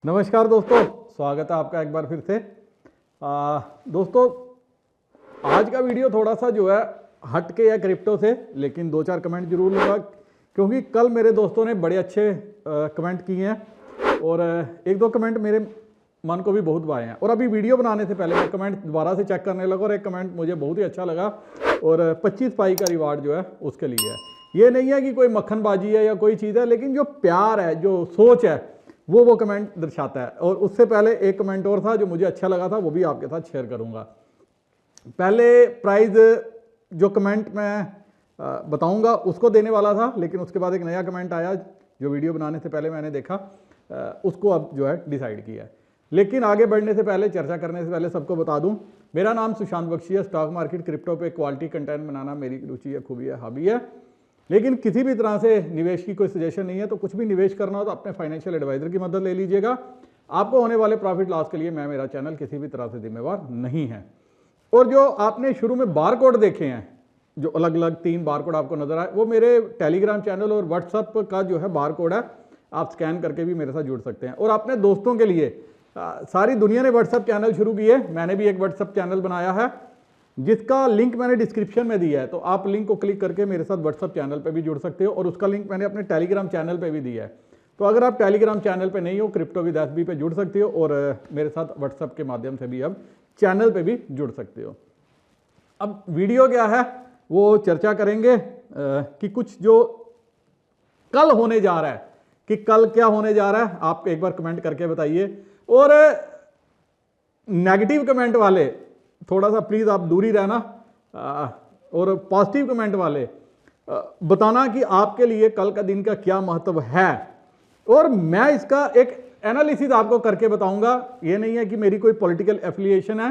नमस्कार दोस्तों, स्वागत है आपका एक बार फिर से। दोस्तों, आज का वीडियो थोड़ा सा जो है हट के है क्रिप्टो से, लेकिन दो चार कमेंट जरूर लूँगा क्योंकि कल मेरे दोस्तों ने बड़े अच्छे कमेंट किए हैं और एक दो कमेंट मेरे मन को भी बहुत भाए हैं। और अभी वीडियो बनाने से पहले मैं कमेंट दोबारा से चेक करने लगा और एक कमेंट मुझे बहुत ही अच्छा लगा और 25 पाई का रिवार्ड जो है उसके लिए है। ये नहीं है कि कोई मक्खनबाजी है या कोई चीज़ है, लेकिन जो प्यार है, जो सोच है, वो कमेंट दर्शाता है। और उससे पहले एक कमेंट और था जो मुझे अच्छा लगा था, वो भी आपके साथ शेयर करूंगा। पहले प्राइज जो कमेंट मैं बताऊंगा उसको देने वाला था, लेकिन उसके बाद एक नया कमेंट आया जो वीडियो बनाने से पहले मैंने देखा, उसको अब जो है डिसाइड किया है। लेकिन आगे बढ़ने से पहले, चर्चा करने से पहले सबको बता दूं, मेरा नाम सुशांत बख्शी है। स्टॉक मार्केट क्रिप्टो पे क्वालिटी कंटेंट बनाना मेरी रुचि है, खूबी है, हॉबी है। लेकिन किसी भी तरह से निवेश की कोई सजेशन नहीं है। तो कुछ भी निवेश करना हो तो अपने फाइनेंशियल एडवाइजर की मदद ले लीजिएगा। आपको होने वाले प्रॉफिट लॉस के लिए मैं, मेरा चैनल किसी भी तरह से जिम्मेवार नहीं है। और जो आपने शुरू में बार कोड देखे हैं, जो अलग अलग 3 बार कोड आपको नजर आए, वो मेरे टेलीग्राम चैनल और व्हाट्सएप का जो है बार कोड है। आप स्कैन करके भी मेरे साथ जुड़ सकते हैं। और अपने दोस्तों के लिए, सारी दुनिया ने व्हाट्सएप चैनल शुरू किए, मैंने भी एक व्हाट्सएप चैनल बनाया है जिसका लिंक मैंने डिस्क्रिप्शन में दिया है। तो आप लिंक को क्लिक करके मेरे साथ व्हाट्सएप चैनल पे भी जुड़ सकते हो और उसका लिंक मैंने अपने टेलीग्राम चैनल पे भी दिया है। तो अगर आप टेलीग्राम चैनल पे नहीं हो, क्रिप्टो विद एसबी पे जुड़ सकते हो और मेरे साथ व्हाट्सएप के माध्यम से भी अब चैनल पे भी जुड़ सकते हो। अब वीडियो क्या है वो चर्चा करेंगे कि कुछ जो कल होने जा रहा है, कि कल क्या होने जा रहा है, आप एक बार कमेंट करके बताइए। और नेगेटिव कमेंट वाले थोड़ा सा प्लीज आप दूरी रहना, और पॉजिटिव कमेंट वाले बताना कि आपके लिए कल का दिन का क्या महत्व है। और मैं इसका एक एनालिसिस आपको करके बताऊंगा। ये नहीं है कि मेरी कोई पॉलिटिकल एफिलिएशन है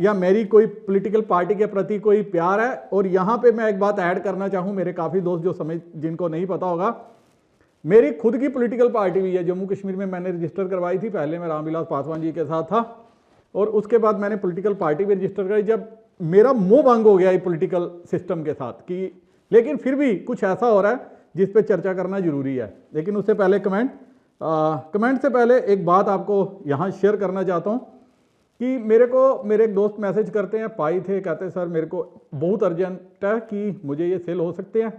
या मेरी कोई पॉलिटिकल पार्टी के प्रति कोई प्यार है। और यहां पे मैं एक बात ऐड करना चाहूं, मेरे काफी दोस्त जो समझ, जिनको नहीं पता होगा, मेरी खुद की पॉलिटिकल पार्टी भी है। जम्मू कश्मीर में मैंने रजिस्टर करवाई थी। पहले मैं रामविलास पासवान जी के साथ था और उसके बाद मैंने पॉलिटिकल पार्टी भी रजिस्टर कराई जब मेरा मोह भंग हो गया ये पॉलिटिकल सिस्टम के साथ कि, लेकिन फिर भी कुछ ऐसा हो रहा है जिस पे चर्चा करना जरूरी है। लेकिन उससे पहले कमेंट से पहले एक बात आपको यहाँ शेयर करना चाहता हूँ कि मेरे एक दोस्त मैसेज करते हैं, पाई थे, कहते हैं सर मेरे को बहुत अर्जेंट है कि मुझे ये सेल हो सकते हैं।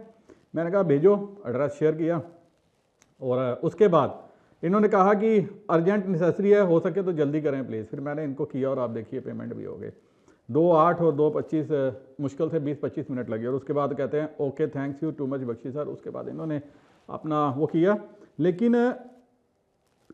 मैंने कहा भेजो, एड्रेस शेयर किया और उसके बाद इन्होंने कहा कि अर्जेंट नेसेसरी है, हो सके तो जल्दी करें प्लीज़। फिर मैंने इनको किया और आप देखिए पेमेंट भी हो गए। 2:08 और 2:25 मुश्किल से 20-25 मिनट लगे। और उसके बाद कहते हैं okay thanks you too much Bakshi sir. उसके बाद इन्होंने अपना वो किया, लेकिन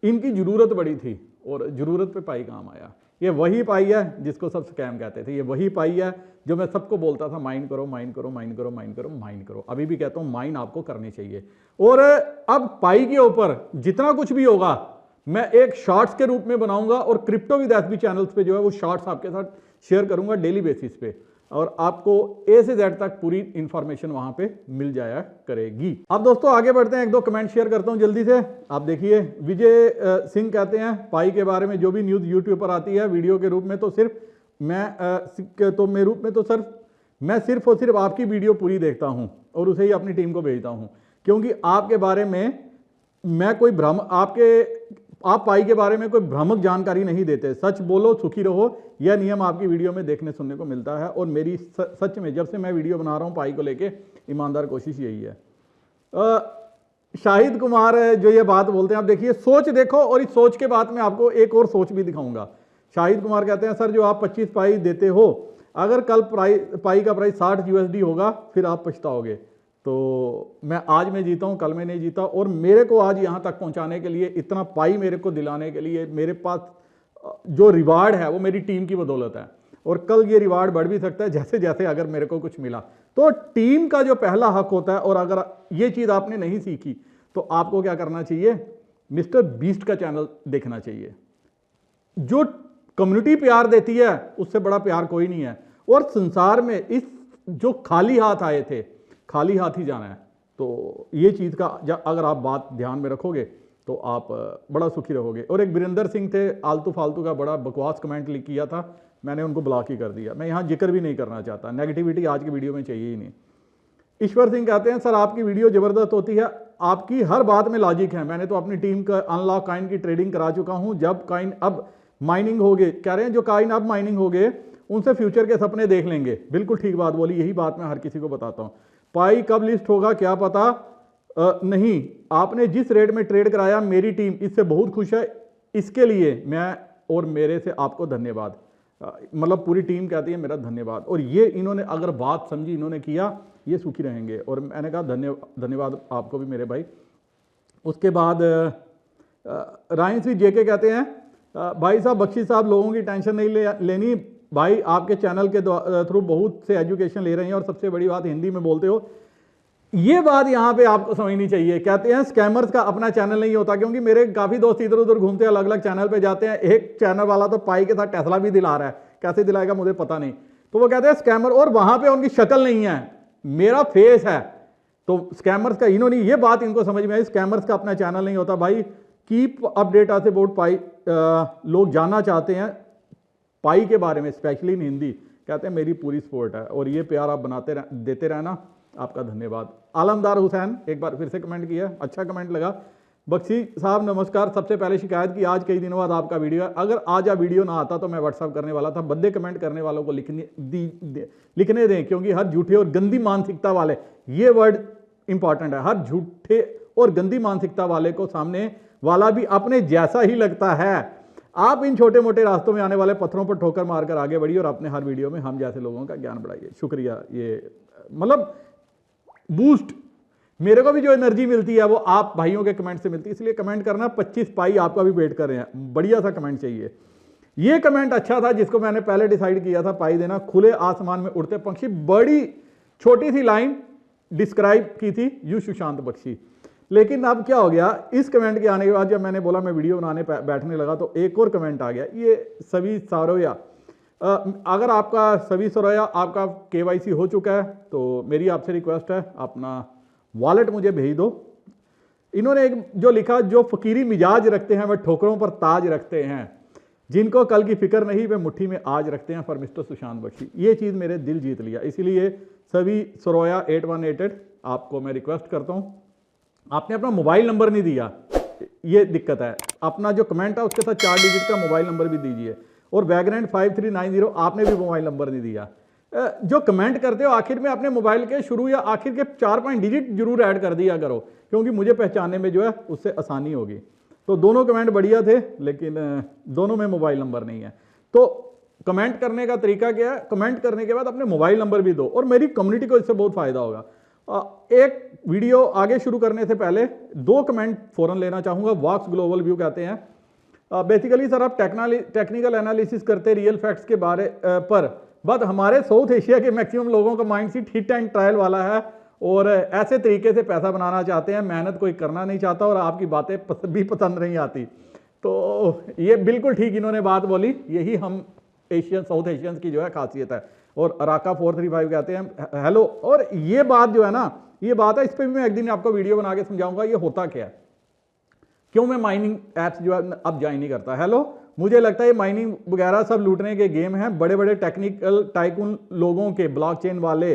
इनकी ज़रूरत बड़ी थी और ज़रूरत पे पाई काम आया। ये वही पाई है जिसको सब स्कैम कहते थे। ये वही पाई है जो मैं सबको बोलता था, माइन करो, माइन करो, माइन करो, माइन करो, माइन करो। अभी भी कहता हूँ माइन आपको करनी चाहिए। और अब पाई के ऊपर जितना कुछ भी होगा मैं एक शॉर्ट्स के रूप में बनाऊंगा और क्रिप्टो विद एसबी चैनल्स पे जो है वो शॉर्ट्स आपके साथ शेयर करूंगा डेली बेसिस पे, और आपको ए से जेड तक पूरी इंफॉर्मेशन वहां पे मिल जाया करेगी। अब दोस्तों आगे बढ़ते हैं, एक दो कमेंट शेयर करता हूं जल्दी से। आप देखिए, विजय सिंह कहते हैं पाई के बारे में जो भी न्यूज़ यूट्यूब पर आती है वीडियो के रूप में तो सिर्फ मैं सिर्फ और सिर्फ आपकी वीडियो पूरी देखता हूं और उसे ही अपनी टीम को भेजता हूं, क्योंकि आपके बारे में मैं कोई आप पाई के बारे में कोई भ्रामक जानकारी नहीं देते। सच बोलो, सुखी रहो, यह नियम आपकी वीडियो में देखने सुनने को मिलता है। और मेरी सच में जब से मैं वीडियो बना रहा हूं पाई को लेके, ईमानदार कोशिश यही है। शाहिद कुमार जो ये बात बोलते हैं, आप देखिए, सोच देखो, और इस सोच के बाद में आपको एक और सोच भी दिखाऊंगा। शाहिद कुमार कहते हैं सर जो आप 25 पाई देते हो, अगर कल पाई का प्राइस 60 USD होगा फिर आप पछताओगे। तो मैं आज में जीता हूं, कल में नहीं जीता। और मेरे को आज यहां तक पहुंचाने के लिए, इतना पाई मेरे को दिलाने के लिए, मेरे पास जो रिवार्ड है वो मेरी टीम की बदौलत है। और कल ये रिवार्ड बढ़ भी सकता है जैसे जैसे अगर मेरे को कुछ मिला। तो टीम का जो पहला हक होता है, और अगर ये चीज आपने नहीं सीखी तो आपको क्या करना चाहिए, मिस्टर बीस्ट का चैनल देखना चाहिए। जो कम्युनिटी प्यार देती है उससे बड़ा प्यार कोई नहीं है। और संसार में इस जो खाली हाथ आए थे, खाली हाथ ही जाना है। तो ये चीज़ का अगर आप बात ध्यान में रखोगे तो आप बड़ा सुखी रहोगे। और एक वीरेंद्र सिंह थे, आलतू फालतू का बड़ा बकवास कमेंट लिख किया था, मैंने उनको ब्लॉक ही कर दिया। मैं यहाँ जिक्र भी नहीं करना चाहता, नेगेटिविटी आज की वीडियो में चाहिए ही नहीं। ईश्वर सिंह कहते हैं सर आपकी वीडियो ज़बरदस्त होती है, आपकी हर बात में लॉजिक है। मैंने तो अपनी टीम का अनलॉक कॉइन की ट्रेडिंग करा चुका हूं। जब कॉइन अब माइनिंग हो गए, कह रहे हैं जो कॉइन अब माइनिंग हो गए उनसे फ्यूचर के सपने देख लेंगे। बिल्कुल ठीक बात बोली, यही बात मैं हर किसी को बताता हूं। पाई कब लिस्ट होगा क्या पता नहीं। आपने जिस रेट में ट्रेड कराया मेरी टीम इससे बहुत खुश है, इसके लिए मैं और मेरे से आपको धन्यवाद। मतलब पूरी टीम कहती है मेरा धन्यवाद। और ये इन्होंने अगर बात समझी, इन्होंने किया, ये सुखी रहेंगे। और मैंने कहा धन्यवाद आपको भी मेरे भाई। उसके बाद राइन सी जेके कहते हैं भाई साहब बख्शी साहब लोगों की टेंशन नहीं लेनी भाई, आपके चैनल के थ्रू बहुत से एजुकेशन ले रहे हैं और सबसे बड़ी बात हिंदी में बोलते हो। ये बात यहाँ पे आपको समझनी चाहिए। कहते हैं स्कैमर्स का अपना चैनल नहीं होता, क्योंकि मेरे काफी दोस्त इधर उधर घूमते हैं, अलग अलग चैनल पे जाते हैं। एक चैनल वाला तो पाई के साथ टेस्ला भी दिला रहा है, कैसे दिलाएगा मुझे पता नहीं। तो वो कहते हैं स्कैमर, और वहां पे उनकी शक्ल नहीं है, मेरा फेस है। तो स्कैमर्स का, इन्होंने ये बात इनको समझ में आई, स्कैमर्स का अपना चैनल नहीं होता भाई। कीप अपडेट आस अबाउट पाई, लोग जानना चाहते हैं पाई के बारे में, स्पेशली इन हिंदी। कहते हैं मेरी पूरी सपोर्ट है और ये प्यार आप देते रहना, आपका धन्यवाद। आलमदार हुसैन एक बार फिर से कमेंट किया, अच्छा कमेंट लगा। बख्शी साहब नमस्कार, सबसे पहले शिकायत की आज कई दिनों बाद आपका वीडियो है। अगर आज आप वीडियो ना आता तो मैं व्हाट्सअप करने वाला था। बंदे कमेंट करने वालों को लिखने दें, क्योंकि हर झूठे और गंदी मानसिकता वाले, ये वर्ड इंपॉर्टेंट है, हर झूठे और गंदी मानसिकता वाले को सामने वाला भी अपने जैसा ही लगता है। आप इन छोटे मोटे रास्तों में आने वाले पत्थरों पर ठोकर मारकर आगे बढ़िए और अपने हर वीडियो में हम जैसे लोगों का ज्ञान बढ़ाइए। शुक्रिया। ये मतलब बूस्ट मेरे को भी जो एनर्जी मिलती है वो आप भाइयों के कमेंट से मिलती है, इसलिए कमेंट करना। 25 पाई आपका भी वेट कर रहे हैं, बढ़िया सा कमेंट चाहिए। ये कमेंट अच्छा था जिसको मैंने पहले डिसाइड किया था पाई देना। खुले आसमान में उड़ते पंछी, बड़ी छोटी सी लाइन डिस्क्राइब की थी यू सुशांत बख्शी। लेकिन अब क्या हो गया, इस कमेंट के आने के बाद जब मैंने बोला मैं वीडियो बनाने बैठने लगा तो एक और कमेंट आ गया, ये सभी सारोया। अगर आपका सभी सरोया आपका KYC हो चुका है तो मेरी आपसे रिक्वेस्ट है अपना वॉलेट मुझे भेज दो। इन्होंने एक जो लिखा, जो फकीरी मिजाज रखते हैं वह ठोकरों पर ताज रखते हैं, जिनको कल की फिक्र नहीं वे मुट्ठी में आज रखते हैं, फॉर मिस्टर सुशांत बख्शी। ये चीज़ मेरे दिल जीत लिया, इसीलिए सभी सरोया 8188 आपको मैं रिक्वेस्ट करता हूँ। आपने अपना मोबाइल नंबर नहीं दिया, ये दिक्कत है। अपना जो कमेंट है उसके साथ 4 डिजिट का मोबाइल नंबर भी दीजिए। और वैगरेंट 5390 आपने भी मोबाइल नंबर नहीं दिया। जो कमेंट करते हो आखिर में अपने मोबाइल के शुरू या आखिर के 4-5 डिजिट जरूर ऐड कर दिया करो, क्योंकि मुझे पहचानने में जो है उससे आसानी होगी। तो दोनों कमेंट बढ़िया थे, लेकिन दोनों में मोबाइल नंबर नहीं है। तो कमेंट करने का तरीका क्या है, कमेंट करने के बाद अपने मोबाइल नंबर भी दो, और मेरी कम्युनिटी को इससे बहुत फायदा होगा। एक वीडियो आगे शुरू करने से पहले 2 कमेंट फौरन लेना चाहूंगा। वॉक्स ग्लोबल व्यू कहते हैं बेसिकली सर आप टेक्निकल एनालिसिस करते रियल फैक्ट्स के बारे पर, बट हमारे साउथ एशिया के मैक्सिमम लोगों का माइंडसेट हिट एंड ट्रायल वाला है और ऐसे तरीके से पैसा बनाना चाहते हैं, मेहनत कोई करना नहीं चाहता और आपकी बातें भी पसंद नहीं आती। तो ये बिल्कुल ठीक इन्होंने बात बोली, यही हम एशियन साउथ एशियंस की जो है खासियत है। और अराका 435 कहते हैं हेलो। और ये बात जो है ना, ये बात है, इस पर भी मैं एक दिन आपको वीडियो बना के समझाऊंगा ये होता क्या है, क्यों मैं माइनिंग एप्स जो है अब ज्वाइन नहीं करता। हेलो, मुझे लगता है ये माइनिंग वगैरह सब लूटने के गेम हैं, बड़े बड़े टेक्निकल टाइकून लोगों के, ब्लॉकचेन वाले,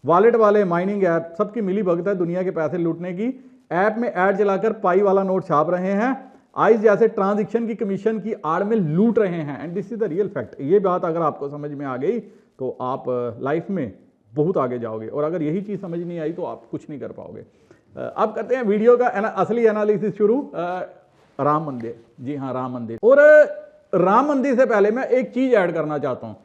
वॉलेट वाले, माइनिंग ऐप सबकी मिली भगत है दुनिया के पैसे लूटने की। ऐप में ऐड चलाकर पाई वाला नोट छाप रहे हैं, आइस जैसे ट्रांजैक्शन की कमीशन की आड़ में लूट रहे हैं, and this is the real fact. ये बात अगर आपको समझ में आ गई तो आप लाइफ में बहुत आगे जाओगे, और अगर यही चीज़ समझ नहीं आई तो आप कुछ नहीं कर पाओगे। अब करते हैं वीडियो का असली एनालिसिस शुरू। राम मंदिर, जी हाँ राम मंदिर। और राम मंदिर से पहले मैं एक चीज़ ऐड करना चाहता हूँ।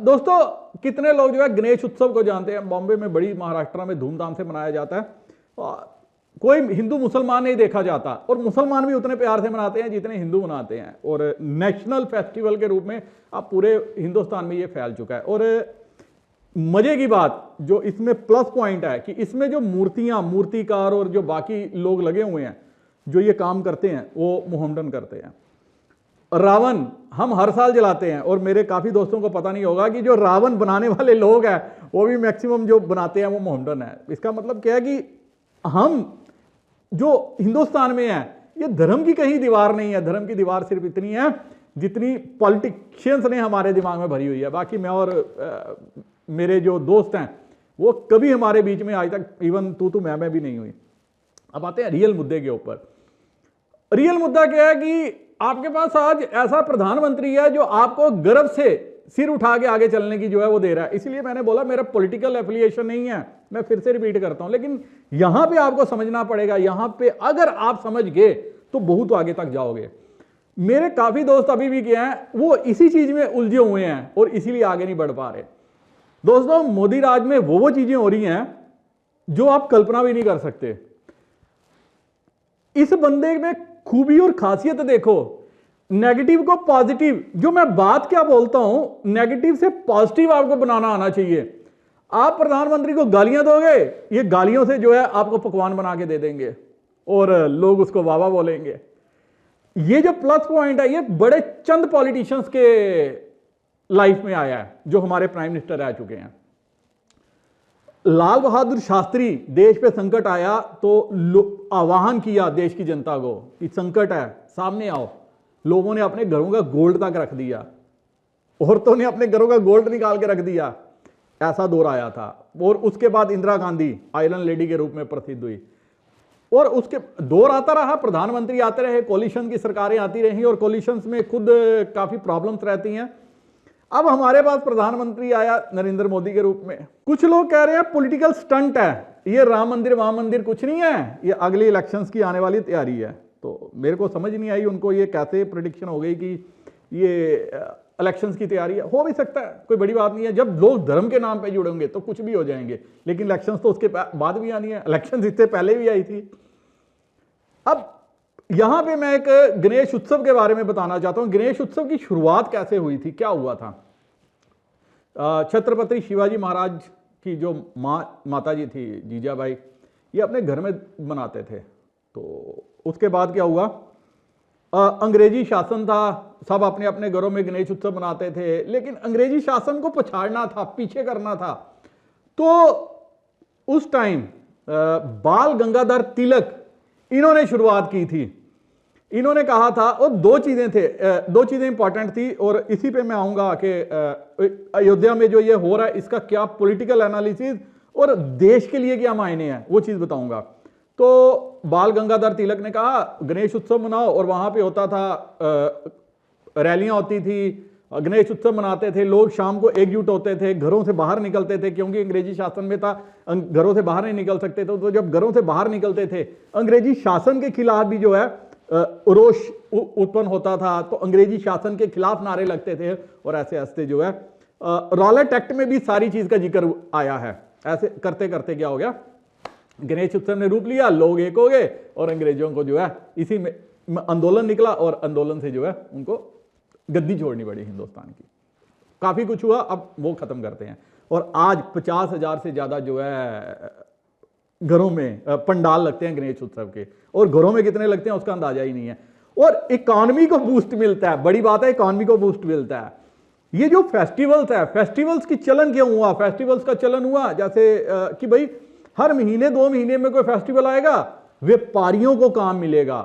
दोस्तों, कितने लोग जो है गणेश उत्सव को जानते हैं, बॉम्बे में बड़ी, महाराष्ट्र में धूमधाम से मनाया जाता है। कोई हिंदू मुसलमान नहीं देखा जाता, और मुसलमान भी उतने प्यार से मनाते हैं जितने हिंदू मनाते हैं, और नेशनल फेस्टिवल के रूप में अब पूरे हिंदुस्तान में ये फैल चुका है। और मजे की बात जो इसमें प्लस पॉइंट है कि इसमें जो मूर्तियां, मूर्तिकार और जो बाकी लोग लगे हुए हैं जो ये काम करते हैं वो मोहम्मडन करते हैं। रावण हम हर साल जलाते हैं, और मेरे काफी दोस्तों को पता नहीं होगा कि जो रावण बनाने वाले लोग हैं वो भी मैक्सिमम जो बनाते हैं वो मोहम्मडन है। इसका मतलब क्या है कि हम जो हिंदुस्तान में है, ये धर्म की कहीं दीवार नहीं है। धर्म की दीवार सिर्फ इतनी है जितनी पॉलिटिशियंस ने हमारे दिमाग में भरी हुई है। बाकी मैं और मेरे जो दोस्त हैं वो कभी हमारे बीच में आज तक इवन तू मैं भी नहीं हुई। अब आते हैं रियल मुद्दे के ऊपर। रियल मुद्दा क्या है कि आपके पास आज ऐसा प्रधानमंत्री है जो आपको गर्व से सिर उठा के आगे चलने की जो है वो दे रहा है। इसलिए मैंने बोला मेरा पॉलिटिकल एफिलिएशन नहीं है, मैं फिर से रिपीट करता हूं, लेकिन यहां पे आपको समझना पड़ेगा। यहां पे अगर आप समझ गए तो बहुत आगे तक जाओगे। मेरे काफी दोस्त अभी भी क्या हैं, वो इसी चीज में उलझे हुए हैं और इसीलिए आगे नहीं बढ़ पा रहे। दोस्तों, मोदी राज में वो चीजें हो रही हैं जो आप कल्पना भी नहीं कर सकते। इस बंदे में खूबी और खासियत देखो, नेगेटिव को पॉजिटिव, जो मैं बात क्या बोलता हूं, नेगेटिव से पॉजिटिव आपको बनाना आना चाहिए। आप प्रधानमंत्री को गालियां दोगे, ये गालियों से जो है आपको पकवान बना के दे देंगे और लोग उसको वाह वाह बोलेंगे। ये जो प्लस पॉइंट है, ये बड़े चंद पॉलिटिशियंस के लाइफ में आया है, जो हमारे प्राइम मिनिस्टर रह चुके हैं। लाल बहादुर शास्त्री, देश पे संकट आया तो आह्वान किया देश की जनता को कि संकट है, सामने आओ। लोगों ने अपने घरों का गोल्ड तक रख दिया, औरतों ने अपने घरों का गोल्ड निकाल के रख दिया, ऐसा दौर आया था। और उसके बाद इंदिरा गांधी आयरन लेडी के रूप में प्रसिद्ध हुई और उसके दौर आता रहा, प्रधानमंत्री आते रहे, कोलिशन की सरकारें आती रही और कोलिशंस में खुद काफी प्रॉब्लम्स रहती हैं। अब हमारे पास प्रधानमंत्री आया नरेंद्र मोदी के रूप में। कुछ लोग कह रहे हैं पॉलिटिकल स्टंट है, ये राम मंदिर वहां मंदिर कुछ नहीं है, ये अगली इलेक्शंस की आने वाली तैयारी है। तो मेरे को समझ नहीं आई उनको ये कैसे प्रेडिक्शन हो गई कि ये इलेक्शंस की तैयारी है। हो भी सकता है, कोई बड़ी बात नहीं है। जब लोग धर्म के नाम पे जुड़ेंगे तो कुछ भी हो जाएंगे, लेकिन इलेक्शंस तो उसके बाद भी आनी है, इलेक्शंस इससे पहले भी आई थी। अब यहां पे मैं एक गणेश उत्सव के बारे में बताना चाहता हूं। गणेश उत्सव की शुरुआत कैसे हुई थी, क्या हुआ था। छत्रपति शिवाजी महाराज की जो माता जी थी, जीजाबाई, ये अपने घर में बनाते थे। तो उसके बाद क्या हुआ, अंग्रेजी शासन था, सब अपने अपने घरों में गणेश उत्सव मनाते थे, लेकिन अंग्रेजी शासन को पछाड़ना था, पीछे करना था। तो उस टाइम बाल गंगाधर तिलक इन्होंने शुरुआत की थी। इन्होंने कहा था, और दो चीजें इंपॉर्टेंट थी और इसी पे मैं आऊंगा कि अयोध्या में जो ये हो रहा है इसका क्या पॉलिटिकल एनालिसिस और देश के लिए क्या मायने हैं, वो चीज बताऊंगा। तो बाल गंगाधर तिलक ने कहा गणेश उत्सव मनाओ, और वहां पे होता था, रैलियां होती थी, गणेश उत्सव मनाते थे, लोग शाम को एकजुट होते थे, घरों से बाहर निकलते थे, क्योंकि अंग्रेजी शासन में था, घरों से बाहर नहीं निकल सकते थे। तो जब घरों से बाहर निकलते थे, अंग्रेजी शासन के खिलाफ भी जो है रोष उत्पन्न होता था, तो अंग्रेजी शासन के खिलाफ नारे लगते थे, और ऐसे ऐसे जो है रॉलेट एक्ट में भी सारी चीज का जिक्र आया है। ऐसे करते करते क्या हो गया, गणेश उत्सव ने रूप लिया, लोग एक हो गए और अंग्रेजों को जो है इसी में आंदोलन निकला, और आंदोलन से जो है उनको गद्दी छोड़नी पड़ी हिंदुस्तान की। काफी कुछ हुआ, अब वो खत्म करते हैं। और आज 50,000 से ज्यादा जो है घरों में पंडाल लगते हैं गणेश उत्सव के, और घरों में कितने लगते हैं उसका अंदाजा ही नहीं है। और इकोनॉमी को बूस्ट मिलता है, बड़ी बात है, इकोनॉमी को बूस्ट मिलता है। ये जो फेस्टिवल्स है, फेस्टिवल्स की चलन क्यों हुआ, फेस्टिवल्स का चलन हुआ जैसे कि भाई हर महीने 2 महीने में कोई फेस्टिवल आएगा, व्यापारियों को काम मिलेगा,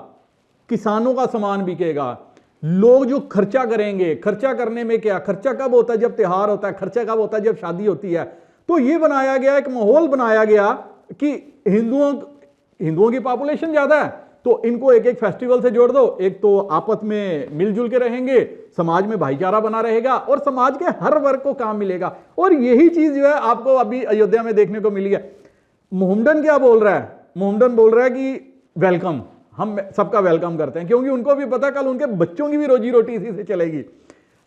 किसानों का सामान बिकेगा, लोग जो खर्चा करेंगे, खर्चा करने में क्या, खर्चा कब होता है, जब त्योहार होता है, खर्चा कब होता है, जब शादी होती है। तो ये बनाया गया, एक माहौल बनाया गया कि हिंदुओं की पॉपुलेशन ज्यादा है, तो इनको एक एक फेस्टिवल से जोड़ दो, एक तो आपस में मिलजुल के रहेंगे, समाज में भाईचारा बना रहेगा और समाज के हर वर्ग को काम मिलेगा। और यही चीज जो है आपको अभी अयोध्या में देखने को मिली है। मोहम्मदन क्या बोल रहा है, मोहम्मदन बोल रहा है कि वेलकम, हम सबका वेलकम करते हैं, क्योंकि उनको भी पता कल उनके बच्चों की भी रोजी रोटी इसी से चलेगी।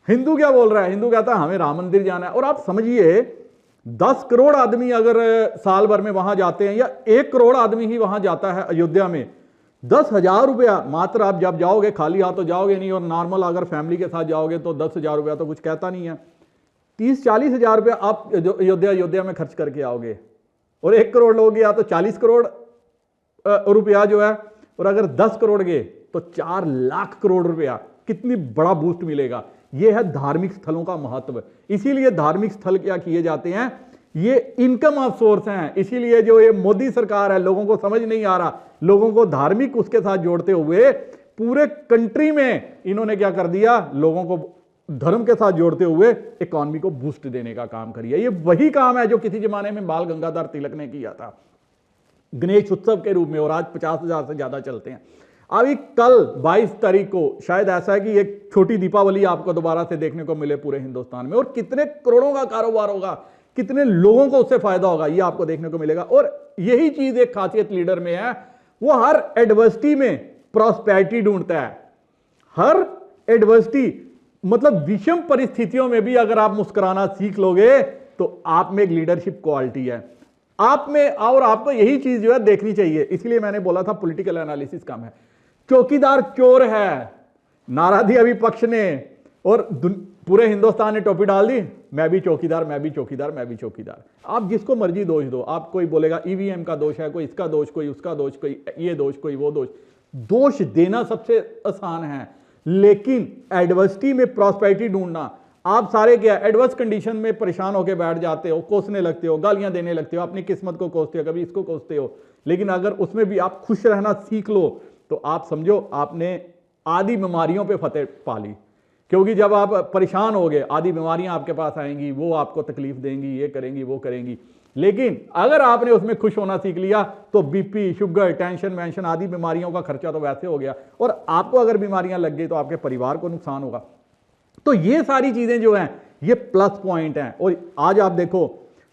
हिंदू क्या बोल रहा है, हिंदू कहता है हमें राम मंदिर जाना है। और आप समझिए 10 करोड़ आदमी अगर साल भर में वहां जाते हैं, या 1 करोड़ आदमी ही वहां जाता है अयोध्या में, 10,000 रुपया मात्र आप जब जाओगे, खाली हाथ तो जाओगे नहीं, और नॉर्मल अगर फैमिली के साथ जाओगे तो 10,000 रुपया तो कुछ कहता नहीं है। 30-40 हजार रुपया आप अयोध्या में खर्च करके आओगे, और 1 करोड़ लोग गया तो 40 करोड़ रुपया जो है, और अगर 10 करोड़ गए तो 4 लाख करोड़ रुपया। कितनी बड़ा बूस्ट मिलेगा। यह है धार्मिक स्थलों का महत्व। इसीलिए धार्मिक स्थल क्या किए जाते हैं, ये इनकम ऑफ सोर्स हैं। इसीलिए जो ये मोदी सरकार है, लोगों को समझ नहीं आ रहा, लोगों को धार्मिक उसके साथ जोड़ते हुए पूरे कंट्री में इन्होंने क्या कर दिया, लोगों को धर्म के साथ जोड़ते हुए इकोनॉमी को बूस्ट देने का काम करिए। ये वही काम है जो किसी जमाने में बाल गंगाधर तिलक ने किया था। गणेश उत्सव के रूप में, और आज 50,000 से ज्यादा चलते हैं। अभी कल 22 तारीख को शायद ऐसा है कि एक छोटी दीपावली आपको दोबारा से देखने को मिले पूरे हिंदुस्तान में, और कितने करोड़ों का कारोबार होगा, कितने लोगों को उससे फायदा होगा, ये आपको देखने को मिलेगा। और यही चीज एक खासियत लीडर में है, वो हर एडवर्सिटी में प्रॉस्पेरिटी ढूंढता है। हर एडवर्सिटी मतलब विषम परिस्थितियों में भी अगर आप मुस्कुराना सीख लोगे तो आप में एक लीडरशिप क्वालिटी है आप में, और आपको यही चीज जो है देखनी चाहिए। इसलिए मैंने बोला था पॉलिटिकल एनालिसिस कम है। चौकीदार चोर है, नारा दिया विपक्ष ने, और पूरे हिंदुस्तान ने टोपी डाल दी, मैं भी चौकीदार, मैं भी चौकीदार, मैं भी चौकीदार। आप जिसको मर्जी दोष दो, आप कोई बोलेगा ईवीएम का दोष है, कोई इसका दोष, कोई उसका दोष, कोई ये दोष, कोई वो दोष। दोष देना सबसे आसान है, लेकिन एडवर्सिटी में प्रॉस्पेरिटी ढूंढना, आप सारे क्या एडवर्स कंडीशन में परेशान होकर बैठ जाते हो, कोसने लगते हो, गालियां देने लगते हो, अपनी किस्मत को कोसते हो, कभी इसको कोसते हो। लेकिन अगर उसमें भी आप खुश रहना सीख लो तो आप समझो आपने आधी बीमारियों पे फतेह पा ली। क्योंकि जब आप परेशान हो गए, आधी बीमारियां आपके पास आएंगी, वो आपको तकलीफ देंगी, ये करेंगी, वो करेंगी। लेकिन अगर आपने उसमें खुश होना सीख लिया तो बीपी, शुगर, टेंशन, मेंशन आदि बीमारियों का खर्चा तो वैसे हो गया, और आपको अगर बीमारियां लग गई तो आपके परिवार को नुकसान होगा। तो ये सारी चीजें जो हैं ये प्लस पॉइंट हैं। और आज आप देखो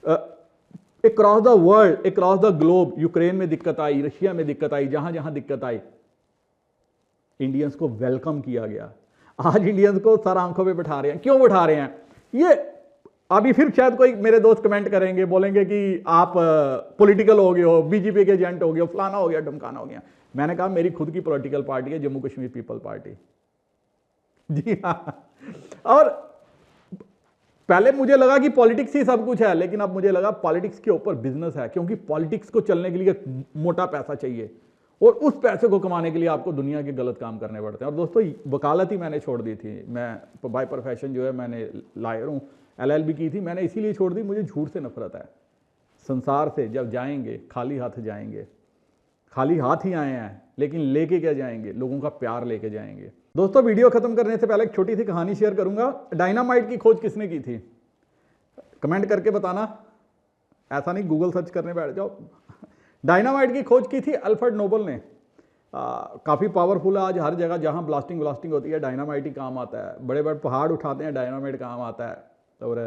across the world, across the globe, Ukraine में दिक्कत आई, रशिया में दिक्कत आई, जहां जहां दिक्कत आई, इंडियंस को वेलकम किया गया। आज इंडियंस को सर आंखों पे बिठा रहे हैं। क्यों बिठा रहे हैं? ये अभी फिर शायद कोई मेरे दोस्त कमेंट करेंगे, बोलेंगे कि आप पॉलिटिकल हो गए हो, बीजेपी के एजेंट हो गए हो, फलाना हो गया, ढमकाना हो गया। मैंने कहा मेरी खुद की पॉलिटिकल पार्टी है जम्मू कश्मीर पीपल पार्टी। जी हाँ। और पहले मुझे लगा कि पॉलिटिक्स ही सब कुछ है, लेकिन अब मुझे लगा पॉलिटिक्स के ऊपर बिजनेस है, क्योंकि पॉलिटिक्स को चलने के लिए मोटा पैसा चाहिए, और उस पैसे को कमाने के लिए आपको दुनिया के गलत काम करने पड़ते हैं। और दोस्तों वकालत ही मैंने छोड़ दी थी। मैं बाय प्रोफेशन जो है मैंने लॉयर हूँ, LLB की थी, मैंने इसीलिए छोड़ दी, मुझे झूठ से नफरत है। संसार से जब जाएंगे खाली हाथ जाएंगे, खाली हाथ ही आए हैं, लेकिन लेके क्या जाएंगे? लोगों का प्यार लेके जाएंगे। दोस्तों वीडियो खत्म करने से पहले एक छोटी सी कहानी शेयर करूंगा। डायनामाइट की खोज किसने की थी? कमेंट करके बताना, ऐसा नहीं गूगल सर्च करने बैठ जाओ। डायनामाइट की खोज की थी अल्फ्रेड नोबल ने। काफ़ी पावरफुल है, आज हर जगह जहां ब्लास्टिंग होती है डायनामाइट ही काम आता है। बड़े बड़े पहाड़ उठाते हैं, डायनामाइट काम आता है। और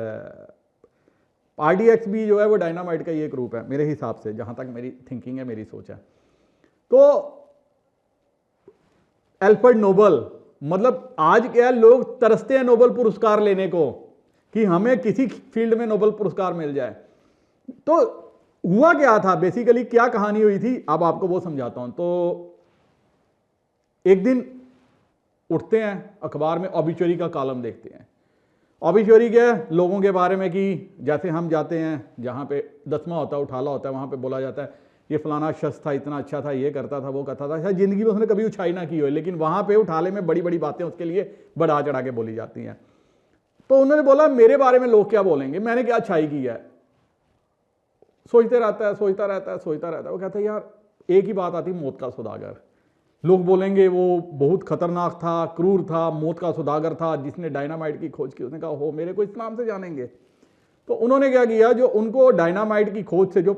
RDX भी जो है वो डायनामाइट का ही एक रूप है मेरे हिसाब से, जहां तक मेरी थिंकिंग है, मेरी सोच है। तो अल्फ्रेड नोबल, मतलब आज क्या है, लोग तरसते हैं नोबल पुरस्कार लेने को कि हमें किसी फील्ड में नोबल पुरस्कार मिल जाए। तो हुआ क्या था बेसिकली, क्या कहानी हुई थी, अब आपको वो समझाता हूं। तो एक दिन उठते हैं, अखबार में ऑबिचुरी का कॉलम देखते हैं। ऑबिचुरी क्या है? लोगों के बारे में कि जैसे हम जाते हैं जहां पे दसवां होता है, उठाला होता है, वहां पे बोला जाता है ये फलाना शख्स था, इतना अच्छा था, ये करता था, वो करता था। शायद जिंदगी में उसने कभी उछाई ना की हो, लेकिन वहां पे उठाले में बड़ी बड़ी बातें उसके लिए बढ़ा चढ़ा के बोली जाती हैं। तो उन्होंने बोला मेरे बारे में लोग क्या बोलेंगे, मैंने क्या अच्छाई की है। सोचते रहता है, सोचता रहता है, सोचता रहता है। वो कहता है यार एक ही बात आती, मौत का सौदागर। लोग बोलेंगे वो बहुत खतरनाक था, क्रूर था, मौत का सौदागर था जिसने डायनामाइट की खोज की। उसने कहा हो, मेरे को इस नाम से जानेंगे। तो उन्होंने क्या किया, जो उनको डायनामाइट की खोज से जो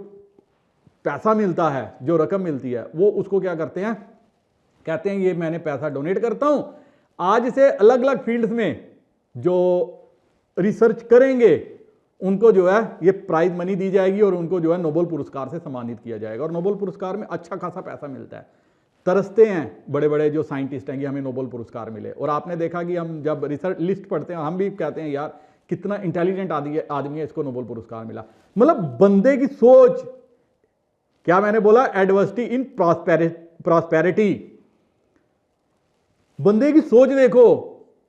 पैसा मिलता है, जो रकम मिलती है, वो उसको क्या करते हैं, कहते हैं ये मैंने पैसा डोनेट करता हूं, आज से अलग अलग फील्ड्स में जो रिसर्च करेंगे उनको जो है ये प्राइज मनी दी जाएगी, और उनको जो है नोबेल पुरस्कार से सम्मानित किया जाएगा। और नोबेल पुरस्कार में अच्छा खासा पैसा मिलता है। तरसते हैं बड़े बड़े जो साइंटिस्ट हैं कि हमें नोबेल पुरस्कार मिले। और आपने देखा कि हम जब रिसर्च लिस्ट पढ़ते हैं, हम भी कहते हैं यार कितना इंटेलिजेंट आदमी है, इसको नोबेल पुरस्कार मिला। मतलब बंदे की सोच, क्या मैंने बोला, एडवर्सिटी इन प्रॉस्पेरिटी। बंदे की सोच देखो,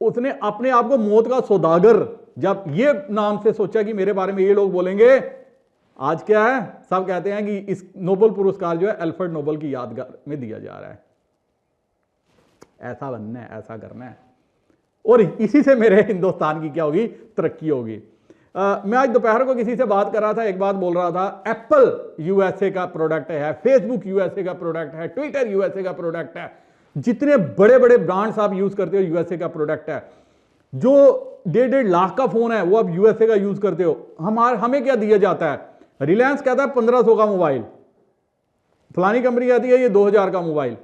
उसने अपने आप को मौत का सौदागर जब ये नाम से सोचा कि मेरे बारे में ये लोग बोलेंगे, आज क्या है, सब कहते हैं कि इस नोबेल पुरस्कार जो है अल्फ्रेड नोबल की यादगार में दिया जा रहा है। ऐसा बनना है, ऐसा करना है, और इसी से मेरे हिंदुस्तान की क्या होगी, तरक्की होगी। मैं आज दोपहर को किसी से बात कर रहा था, एक बात बोल रहा था, एप्पल USA का प्रोडक्ट है, फेसबुक USA का प्रोडक्ट है, ट्विटर USA का प्रोडक्ट है, जितने बड़े बड़े ब्रांड्स आप यूज करते हो USA का प्रोडक्ट है। जो 1.5 लाख का फोन है वो आप USA का यूज करते हो। हमें क्या दिया जाता है, रिलायंस कहता है 1500 का मोबाइल, फलानी कंपनी कहती है ये 2000 का मोबाइल,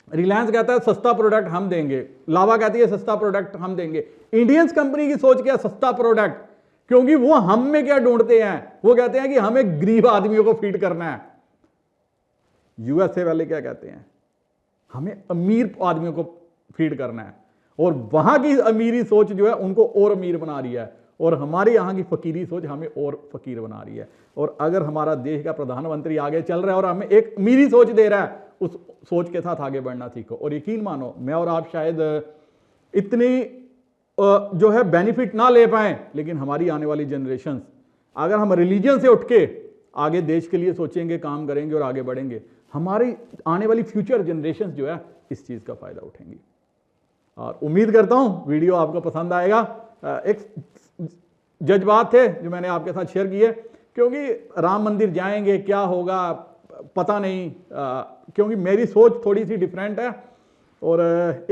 रिलायंस कहता है सस्ता प्रोडक्ट हम देंगे, लावा कहती है सस्ता प्रोडक्ट हम देंगे। इंडियंस कंपनी की सोच क्या, सस्ता प्रोडक्ट, क्योंकि वो हम में क्या ढूंढते हैं, वो कहते हैं कि हमें गरीब आदमियों को फीड करना है। यूएसए वाले क्या कहते हैं, हमें अमीर आदमियों को फीड करना है, और वहां की अमीरी सोच जो है उनको और अमीर बना रही है, और हमारे यहां की फकीरी सोच हमें और फकीर बना रही है। और अगर हमारा देश का प्रधानमंत्री आगे चल रहा है और हमें एक अमीरी सोच दे रहा है, उस सोच के साथ आगे बढ़ना सीखो। और यकीन मानो, मैं और आप शायद इतनी जो है बेनिफिट ना ले पाए, लेकिन हमारी आने वाली जनरेशन, अगर हम रिलीजन से उठ के आगे देश के लिए सोचेंगे, काम करेंगे और आगे बढ़ेंगे, हमारी आने वाली फ्यूचर जनरेशन जो है इस चीज का फायदा उठेंगी। और उम्मीद करता हूं वीडियो आपको पसंद आएगा। एक जज्बात थे जो मैंने आपके साथ शेयर किए, क्योंकि राम मंदिर जाएंगे, क्या होगा पता नहीं, क्योंकि मेरी सोच थोड़ी सी डिफरेंट है। और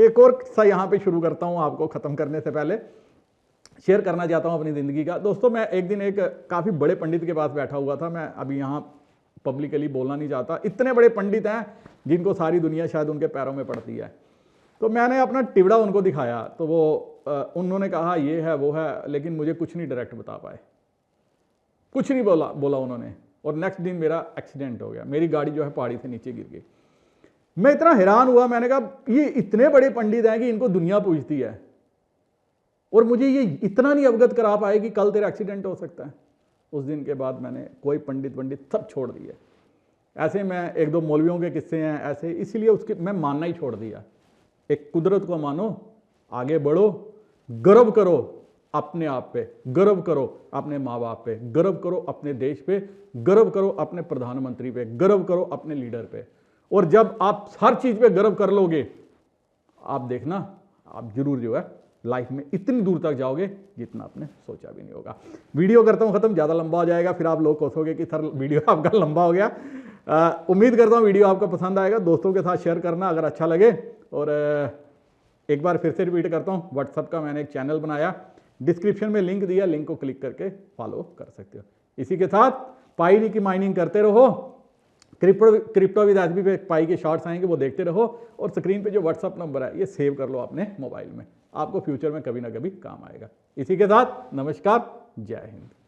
एक और सा यहाँ पे शुरू करता हूँ, आपको ख़त्म करने से पहले शेयर करना चाहता हूँ अपनी ज़िंदगी का। दोस्तों, मैं एक दिन एक काफ़ी बड़े पंडित के पास बैठा हुआ था। मैं अभी यहाँ पब्लिकली बोलना नहीं चाहता, इतने बड़े पंडित हैं जिनको सारी दुनिया शायद उनके पैरों में पड़ती है। तो मैंने अपना टिबड़ा उनको दिखाया, तो वो उन्होंने कहा ये है वो है, लेकिन मुझे कुछ नहीं डायरेक्ट बता पाए, कुछ नहीं बोला उन्होंने। और नेक्स्ट दिन मेरा एक्सीडेंट हो गया, मेरी गाड़ी जो है पहाड़ी से नीचे गिर गई। मैं इतना हैरान हुआ, मैंने कहा ये इतने बड़े पंडित हैं कि इनको दुनिया पूछती है, और मुझे ये इतना नहीं अवगत करा पाए कि कल तेरा एक्सीडेंट हो सकता है। उस दिन के बाद मैंने कोई पंडित सब छोड़ दिए। ऐसे मैं एक दो मौलवियों के किस्से हैं ऐसे, इसीलिए उसके मैं मानना ही छोड़ दिया। एक कुदरत को मानो, आगे बढ़ो, गर्व करो अपने आप पे, गर्व करो अपने माँ बाप पे, गर्व करो अपने देश पे, गर्व करो अपने प्रधानमंत्री पे, गर्व करो अपने लीडर पे। और जब आप हर चीज पे गर्व कर लोगे, आप देखना आप जरूर जो है लाइफ में इतनी दूर तक जाओगे जितना आपने सोचा भी नहीं होगा। वीडियो करता हूं खत्म, ज्यादा लंबा हो जाएगा, फिर आप लोग कोसोगे कि सर वीडियो आपका लंबा हो गया। उम्मीद करता हूं वीडियो आपको पसंद आएगा। दोस्तों के साथ शेयर करना अगर अच्छा लगे। और एक बार फिर से रिपीट करता हूं, व्हाट्सएप का मैंने एक चैनल बनाया, डिस्क्रिप्शन में लिंक दिया, लिंक को क्लिक करके फॉलो कर सकते हो। इसी के साथ पाई की माइनिंग करते रहो, क्रिप्टो विद एसबी पे पाई के शॉर्ट्स आएंगे, वो देखते रहो। और स्क्रीन पे जो व्हाट्सएप नंबर है ये सेव कर लो अपने मोबाइल में, आपको फ्यूचर में कभी ना कभी काम आएगा। इसी के साथ नमस्कार, जय हिंद।